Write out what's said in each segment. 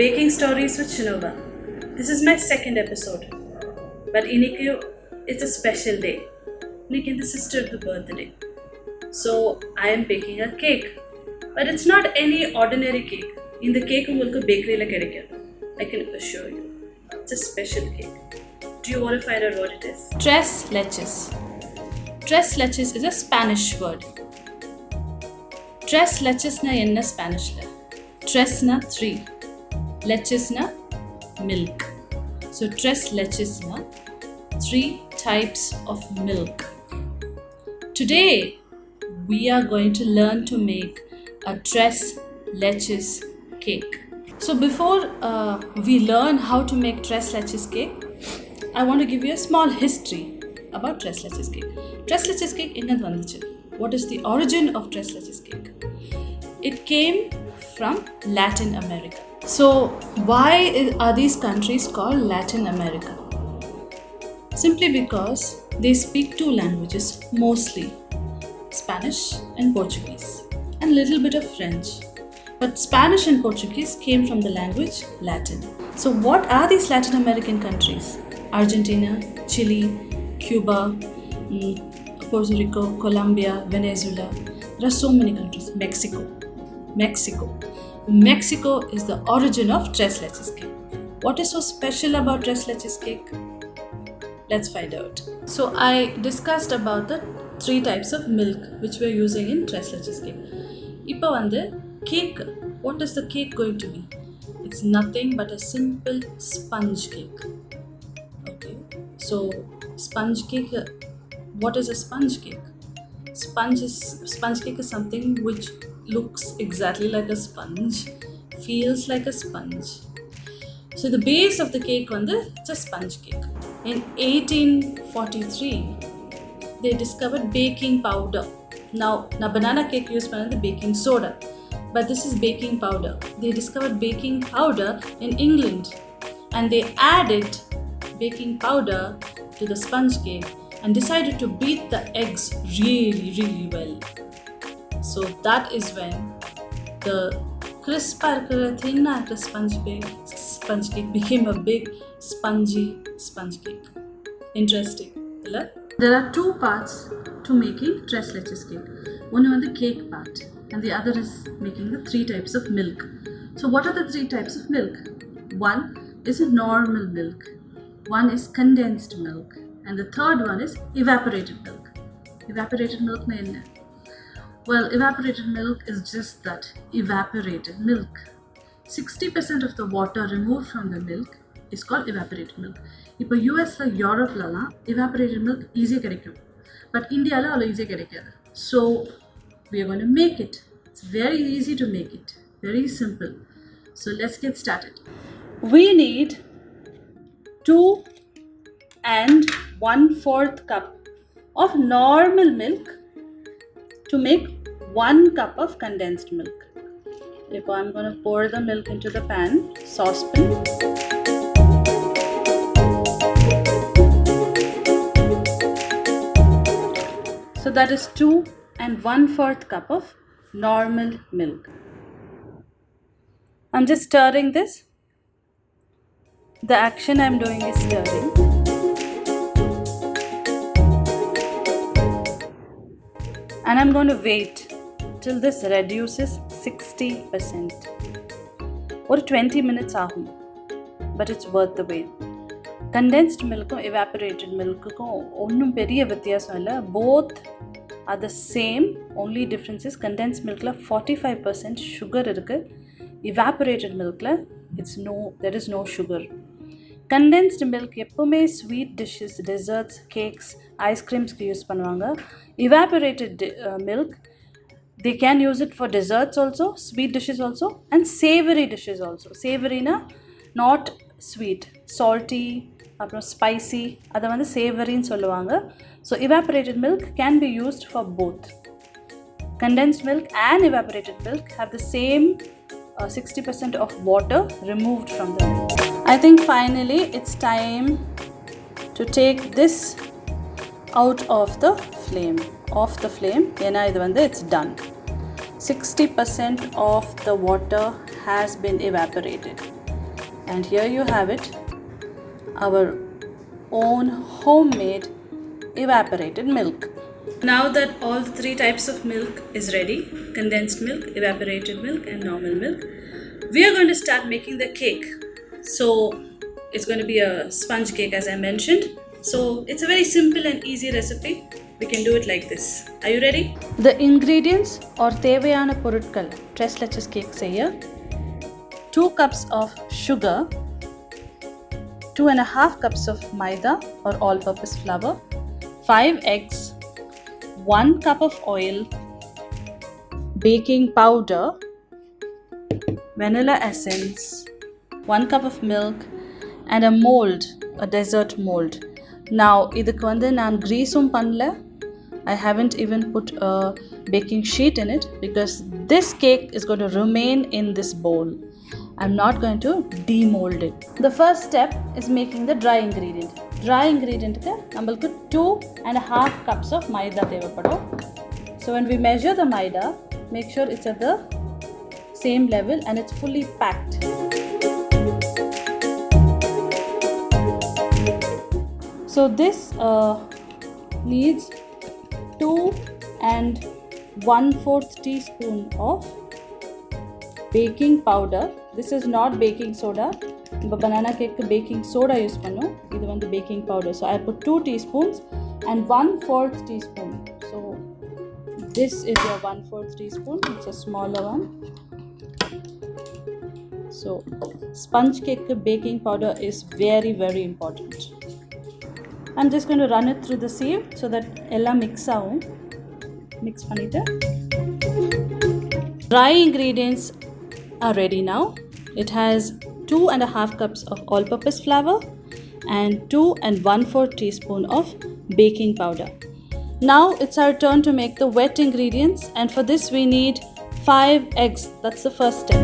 Baking Stories with Shenoba. This is my second episode. But Inikku, it's a special day. Inikku is the sister's birthday. So I am baking a cake. But it's not any ordinary cake. In the cake, you bakery la kedikkum. I can assure you. It's a special cake. Do you want to find out what it is? Tres leches. Tres leches is a Spanish word. Tres leches na enna Spanish la? Tres na 3. Leches na milk. So tres leches na 3 types of milk. Today we are going to learn to make a tres leches cake. So before we learn how to make tres leches cake, I want to give you a small history about tres leches cake. Tres leches cake engadhu vanduchu? What is the origin of tres leches cake? It came from Latin America. So why are these countries called Latin America? Simply because they speak 2 languages mostly, Spanish and Portuguese, and a little bit of French. But Spanish and Portuguese came from the language Latin. So what are these Latin American countries? Argentina, Chile, Cuba, Puerto Rico, Colombia, Venezuela. There are so many countries. Mexico is the origin of tres leches cake. What is so special about tres leches cake? Let's find out. So I discussed about the 3 types of milk which we are using in tres leches cake. Ipa vande cake, what is the cake going to be? It's nothing but a simple sponge cake. Okay. So sponge cake, what is a sponge cake? Sponge cake is something which looks exactly like a sponge, feels like a sponge. So the base of the cake it's a sponge cake. In 1843, they discovered baking powder. Now banana cake use the baking soda, but this is baking powder. They discovered baking powder in England, and they added baking powder to the sponge cake and decided to beat the eggs really well. So that is when the crisp thin sponge cake became a big spongy sponge cake. Interesting, right? There are 2 parts to making tres leches cake. One is the cake part, and the other is making the 3 types of milk. So what are the 3 types of milk? One is a normal milk, one is condensed milk, and the third one is evaporated milk. Evaporated milk na enna? Well, evaporated milk is just that, evaporated milk. 60% of the water removed from the milk is called evaporated milk. இப்போ யூஎஸ்ல யூரோப்லலாம் evaporated milk ஈஸியாக கிடைக்கும், but இந்தியாவில் அவ்வளோ ஈஸியாக கிடைக்காது. So we are going to make it. It's very easy to make it, very simple. So let's get started. We need 2 and 1/4 cup of normal milk to make 1 cup of condensed milk. Now I'm going to pour the milk into the pan, saucepan. So that is 2 and 1/4 cup of normal milk. I'm just stirring this. The action I'm doing is stirring. And I'm going to wait till this reduces 60%. Or 20 minutes ahum, but it's worth the wait. Condensed milk and evaporated milk onnum periya vyathyasam illa, both are the same. Only difference is condensed milk la 45% sugar irukku, evaporated milk la there is no sugar. Condensed milk எப்பவுமே sweet dishes, desserts, cakes, ice creams க்கு use பண்ணுவாங்க. Evaporated milk, they can use it for desserts also, sweet dishes also, and savory dishes also. Savory na not sweet, salty, அப்புறம் spicy, அதை savory ன்னு சொல்லுவாங்க. So evaporated milk can be used for both. Condensed milk and evaporated milk have the same 60% of water removed from the milk. I think finally it's time to take this out of the flame. ஏன்னா இது it's done. 60% of the water has been evaporated. And here you have it, our own homemade evaporated milk. Now that all the 3 types of milk is ready, condensed milk, evaporated milk and normal milk, we are going to start making the cake. So it's going to be a sponge cake as I mentioned. So it's a very simple and easy recipe. We can do it like this. Are you ready? The ingredients or தேவையான பொருட்கள் tres leches cake செய்ய 2 cups of sugar, 2.5 cups of maida or all-purpose flour, 5 eggs, 1 cup of oil, baking powder, vanilla essence, 1 cup of milk and a mold, a dessert mold. Now இதுக்கு வந்து நான் greaseum பண்ணல. I haven't even put a baking sheet in it because this cake is going to remain in this bowl. I'm not going to demold it. The first step is making the dry ingredient. Dry ingredient ku namalku 2.5 cups of maida தேவைப்படும். So when we measure the maida, make sure it's at the same level and it's fully packed. So this needs 2 1/4 teaspoon of baking powder. This is not baking soda. நம்ம banana cake baking soda use பண்ணோம். இது வந்து baking powder. So I put 2 teaspoons and 1/4 teaspoon. So this is your 1/4 teaspoon. It's a smaller one. So sponge cake baking powder is very very important. I'm just going to run it through the sieve so that ella mix ஆகும். Mix பண்ணிட்டு dry ingredients are ready now. It has 2.5 cups of all-purpose flour and 2 1/4 teaspoon of baking powder. Now it's our turn to make the wet ingredients, and for this we need 5 eggs. That's the first step.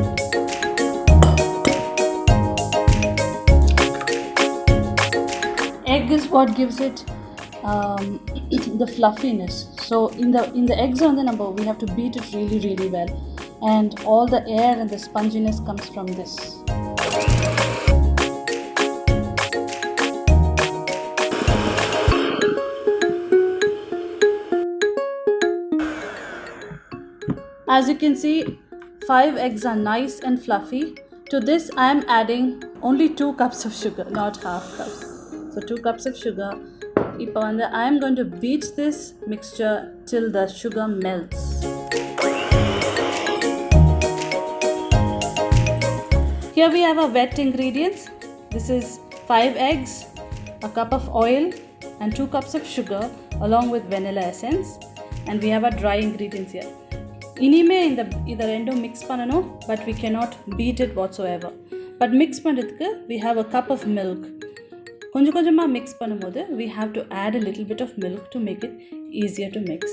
Egg is what gives it the fluffiness. So in the eggs on the number, we have to beat it really really well, and all the air and the sponginess comes from this. As you can see, 5 eggs are nice and fluffy. To this I am adding only 2 cups of sugar, not half cups. So 2 cups of sugar. இப்போ வந்து I am going to beat this mixture till the sugar melts. Here we have our wet ingredients. This is 5 eggs, a cup of oil and 2 cups of sugar along with vanilla essence, and we have our dry ingredients here. இனிமே இதை ரெண்டும் mix பண்ணணும், but we cannot beat it whatsoever. But mix பண்ணுறதுக்கு we have a cup of milk. கொஞ்சம் கொஞ்சமாக mix பண்ணும்போது we have to add a little bit of milk to make it easier to mix.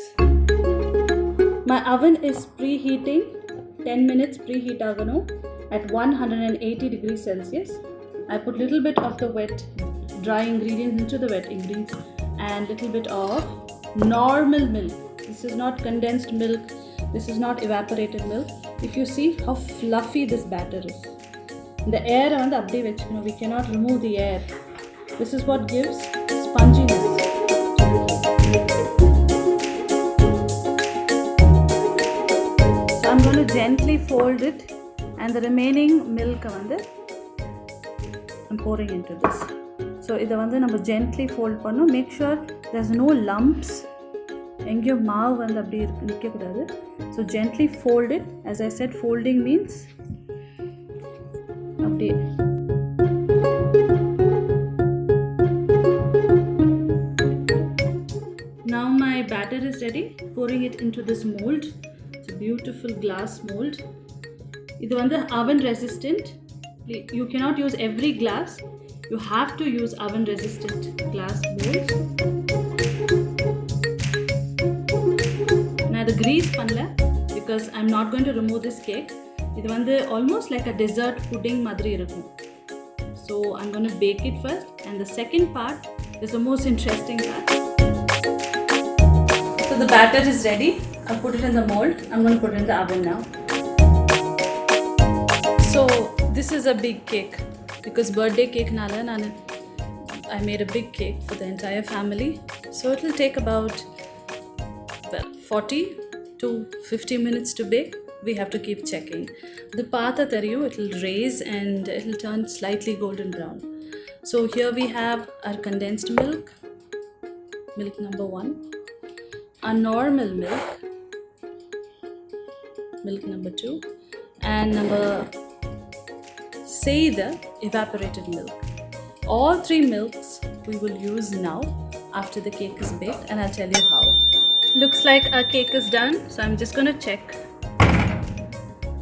My oven is preheating. 10 minutes preheat ஆகணும் at 180 degrees Celsius. I put little bit of the wet dry ingredients into the wet ingredients and little bit of normal milk. This is not condensed milk. This is not evaporated milk. If you see how fluffy this batter is. The air வந்து அப்படியே வெச்சுக்கணும். We cannot remove the air. This is what gives sponginess. So I'm going to gently fold it, and the remaining milk வந்து I'm pouring into this. So இதை வந்து நம்ம gently fold பண்ணணும். Make sure there's no lumps. எங்கேயோ மாவு வந்து அப்படி நிற்கக்கூடாது. So gently fold it. As I said, folding means அப்படியே. Now my batter is ready. Pouring it into this mold. It's a beautiful glass mold. இது வந்து oven resistant. You cannot use every glass. You have to use oven resistant glass molds. நான் இதை grease பண்ணல because I'm not going to remove this cake. இது வந்து almost like a dessert pudding மாதிரி இருக்கும். So I'm going to bake it first, and the second part is the most interesting part. So the batter is ready. I'll put it in the mold. I'm going to put it in the oven now. So this is a big cake. because birthday cake nala I made a big cake for the entire family. So it will take about 40 to 50 minutes to bake. We have to keep checking. The pata tariyu, it will raise and it will turn slightly golden brown. So here we have our condensed milk number 1, our normal milk number 2, and number say the evaporated milk. All 3 milks we will use now after the cake is baked, and I'll tell you how. Looks like our cake is done, so I'm just gonna check.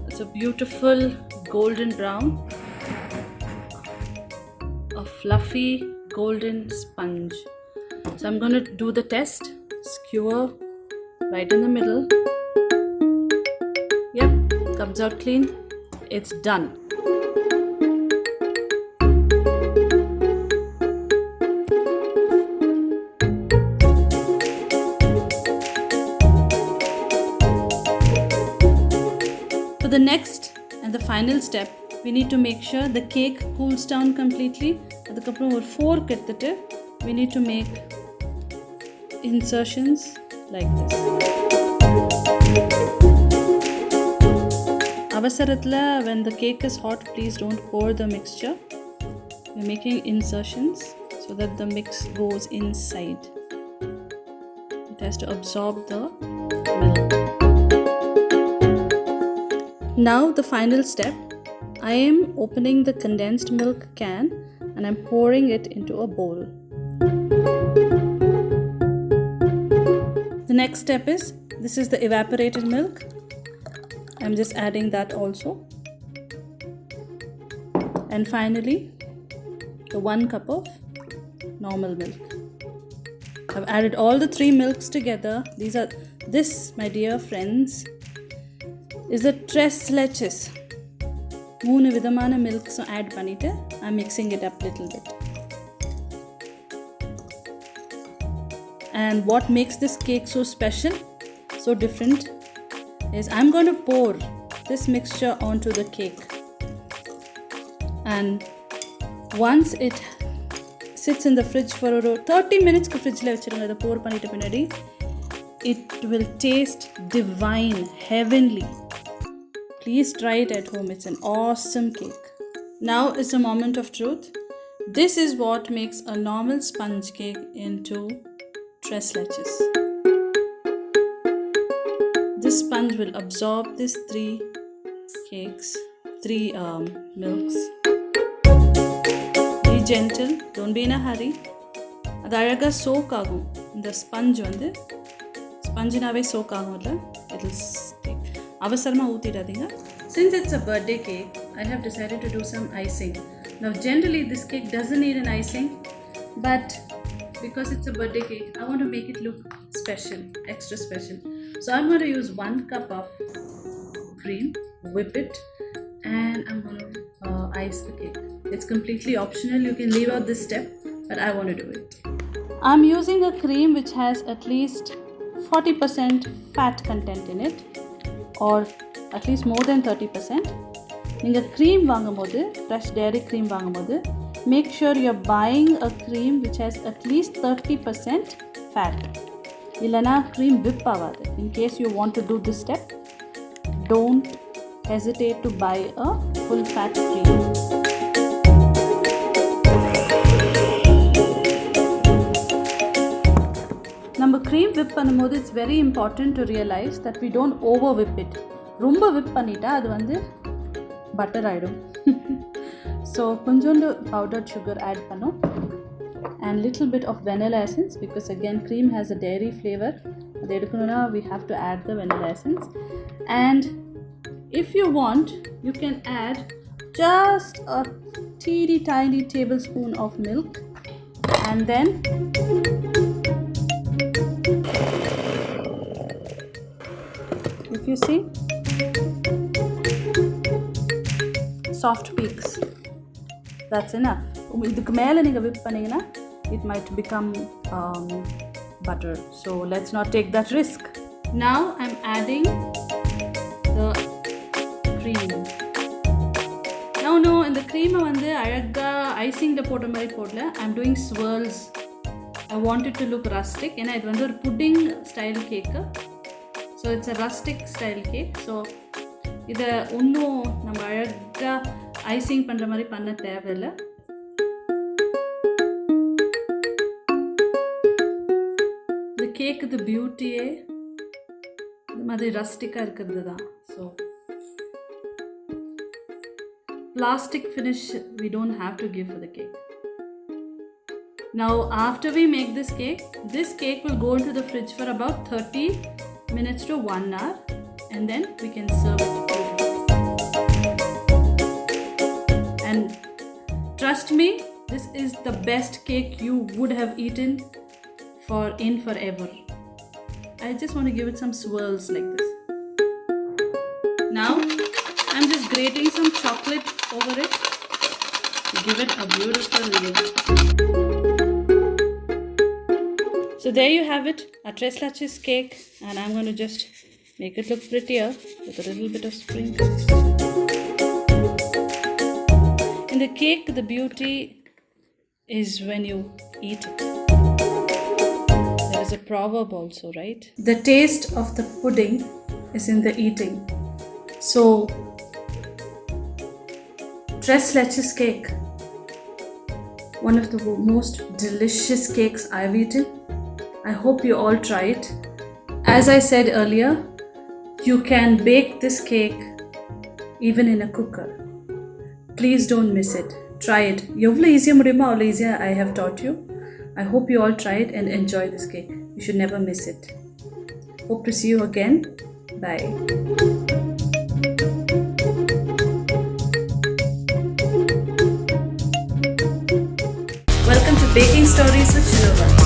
It's a beautiful golden brown, a fluffy golden sponge. So I'm gonna do the test. Skewer right in the middle. Yep, comes out clean. It's done. For the next and the final step, we need to make sure the cake cools down completely. Adukapram or fork edutittu we need to make insertions like this. Avasarathla, when the cake is hot, please don't pour the mixture. We're making insertions so that the mix goes inside. It has to absorb the milk. Now the final step, I am opening the condensed milk can and I'm pouring it into a bowl. The next step is, this is the evaporated milk. I'm just adding that also. And finally, the 1 cup of normal milk. I've added all the 3 milks together. This, my dear friends, is the tres leches. 3 vidamana milks add பண்ணிட்டு I'm mixing it up little bit. And what makes this cake so special, so different, is I'm going to pour this mixture onto the cake. And once it sits in the fridge for 30 minutes, fridge la vechirunga adha pour பண்ணிட்ட பின்னாடி, it will taste divine, heavenly. Please try it at home. It's an awesome cake. Now is a moment of truth. This is what makes a normal sponge cake into tres leches. This sponge will absorb these 3 cakes, 3 milks. Be gentle, don't be in a hurry. அது அழகா soak ஆகும். இந்த sponge வந்து ஸ்பஞ்சினாவே soak ஆகும்ல, it will stick. அவசரமா ஊத்திடாதீங்க. Since it's a birthday cake, I have decided to do some icing. Now generally this cake doesn't need an icing, but because it's a birthday cake, I want to make it look special, extra special. So I'm going to use 1 cup of cream, whip it, and I'm going to ice the cake. It's completely optional. You can leave out this step, but I want to do it. I'm using a cream which has at least 40% fat content in it, or at least more than 30%. நீங்கள் cream வாங்கும்போது, fresh டேரி cream வாங்கும்போது, make sure you're buying a cream which has at least 30% fat. இல்லைனா cream whip ஆகாது. In case you want to do this step, don't hesitate to buy a full fat cream. நம்ம cream whip பண்ணும்போது it's very important to realize that we don't over whip it. ரொம்ப whip பண்ணிட்டா அது வந்து butter ஆகிடும். So கொஞ்சோண்டு powdered sugar add பண்ணோம், and little bit of vanilla essence, because again cream has a dairy flavor. அது எடுக்கணும்னா we have to add the vanilla essence. And if you want, you can add just a teeny tiny tablespoon of milk, and then if you see soft peaks, that's enough. இதுக்கு மேலே நீங்கள் whip பண்ணிங்கன்னா it might become butter, so let's not take that risk. Now I'm adding the cream. Now in the க்ரீமை வந்து அழகாக ஐசிங்கில் போடுற மாதிரி போடல. I'm doing swirls. I want it to look rustic. ஏன்னா இது வந்து ஒரு pudding style cake. So it's a rustic style cake. So இதை இன்னும் நம்ம அழகாக ஐசிங் பண்ணுற மாதிரி பண்ண தேவையில்லை. இந்த கேக்கு இது பியூட்டியே இந்த மாதிரி ரஸ்டிக்காக இருக்கிறது தான். So plastic finish we don't have to give for the cake. Now after we make this cake will go into the fridge for about 30 minutes to 1 hour, and then we can serve it beautifully. And trust me, this is the best cake you would have eaten forever. I just want to give it some swirls like this. Now I'm just grating some chocolate over it to give it a beautiful look. So there you have it, a Tres Leches cake, and I'm going to just make it look prettier with a little bit of sprinkles. In the cake, the beauty is when you eat it. There is a proverb also, right? The taste of the pudding is in the eating. So Tres Leches cake, one of the most delicious cakes I've eaten. I hope you all try it. As I said earlier, you can bake this cake even in a cooker. Please don't miss it. Try it. Evlo easy mudiyumo avlo easy I have taught you. I hope you all try it and enjoy this cake. You should never miss it. Hope to see you again. Bye. Welcome to Baking Stories with Shenoba.